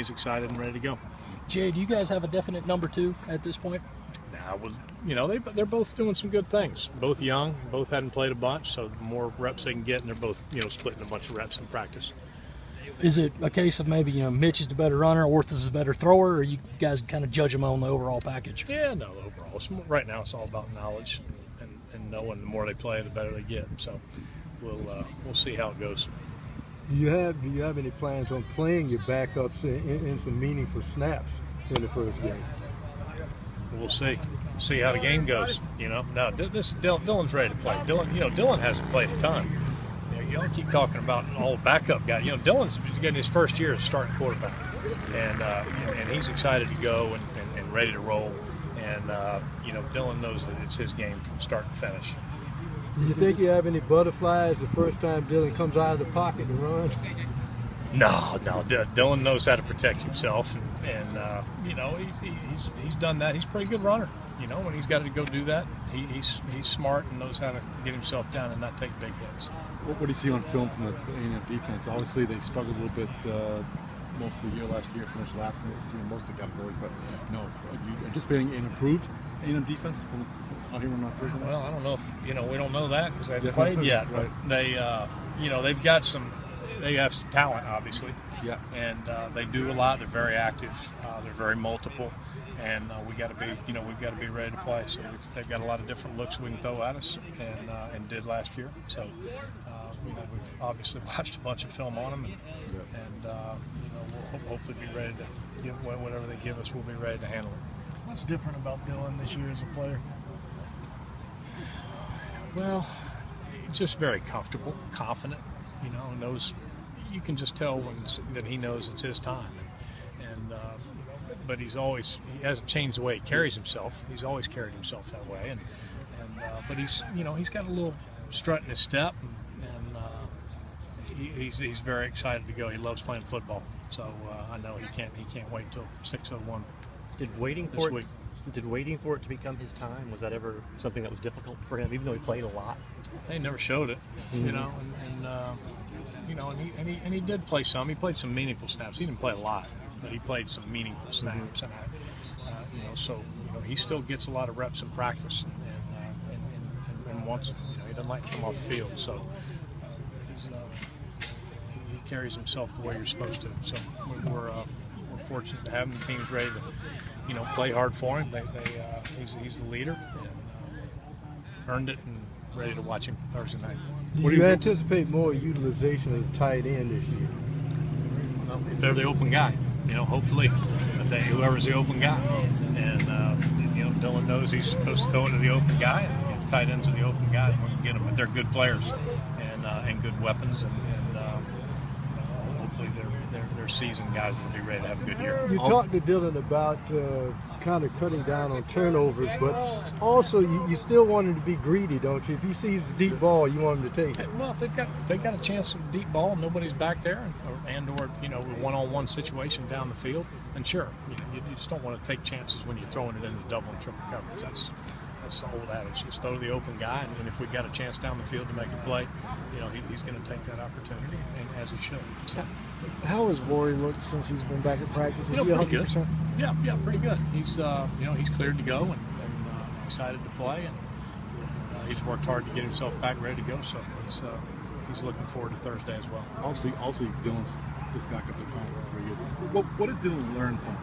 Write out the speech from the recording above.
he's excited and ready to go. Jay, do you guys have a definite number 2 at this point? They're both doing some good things. Both young, both hadn't played a bunch, so the more reps they can get, and they're both, splitting a bunch of reps in practice. Is it a case of maybe, Mitch is the better runner, Orth is the better thrower, or you guys kind of judge them on the overall package? Yeah, no, overall. Right now it's all about knowledge and knowing the more they play, the better they get. So we'll see how it goes. Do you have any plans on playing your backups in some meaningful snaps in the first game? We'll see how the game goes. No, Dylan's ready to play. Dylan hasn't played a ton. You all keep talking about all backup guys. Dylan's getting his first year as a starting quarterback, and he's excited to go and ready to roll. And Dylan knows that it's his game from start to finish. Do you think you have any butterflies the first time Dylan comes out of the pocket and runs? No. Dylan knows how to protect himself, and he's done that. He's a pretty good runner. When he's got to go do that, he's smart and knows how to get himself down and not take big hits. What do you see on film from the A&M defense? Obviously, they struggled a little bit most of the year last year, finished last in the season in most of the categories. But are you anticipating an improved A&M defense from out here on Thursday night? Well, I don't know if we don't know that because they haven't played yet. Right. But they've got some. They have some talent, obviously. Yeah. And they do a lot. They're very active. They're very multiple. And we've got to be ready to play. So they've got a lot of different looks we can throw at us, and did last year. So we've obviously watched a bunch of film on them, and we'll hopefully be ready to give whatever they give us. We'll be ready to handle it. What's different about Dylan this year as a player? Well, just very comfortable, confident. Knows you can just tell that he knows it's his time, but he hasn't changed the way he carries himself. He's always carried himself that way, but he's got a little strut in his step, and he's very excited to go. He loves playing football, so I know he can't wait till 6:01. Did waiting for it to become his time, was that ever something that was difficult for him, even though he played a lot? He never showed it, and he did play some. He played some meaningful snaps. He didn't play a lot, but he played some meaningful snaps, and he still gets a lot of reps in practice, and wants it. He doesn't like to come off the field, so he carries himself the way you're supposed to. So we're fortunate to have him. The team's ready to play hard for him. He's the leader, and earned it, and ready to watch him Thursday night. Do you anticipate more utilization of the tight end this year? Well, if they're the open guy, hopefully whoever's the open guy, and Dylan knows he's supposed to throw it to the open guy, and if tight ends are the open guy, we can get them. But they're good players and good weapons, and hopefully they're seasoned guys that'll be ready to have a good year. You talked to Dylan about kind of cutting down on turnovers, but also you still want him to be greedy, don't you? If he sees the deep ball, you want him to take it. Well, if they've got a chance of deep ball, nobody's back there, or one-on-one situation down the field, then sure, you just don't want to take chances when you're throwing it into double and triple coverage. That's the old adage. Just throw to the open guy, and if we've got a chance down the field to make a play, he's going to take that opportunity, and as he should. So. How has Rory looked since he's been back at practice? Is he pretty 100%? Good. Yeah, pretty good. He's he's cleared to go and excited to play, and he's worked hard to get himself back ready to go. So he's looking forward to Thursday as well. Obviously, Dylan's back up to conference for 3 years. What did Dylan learn from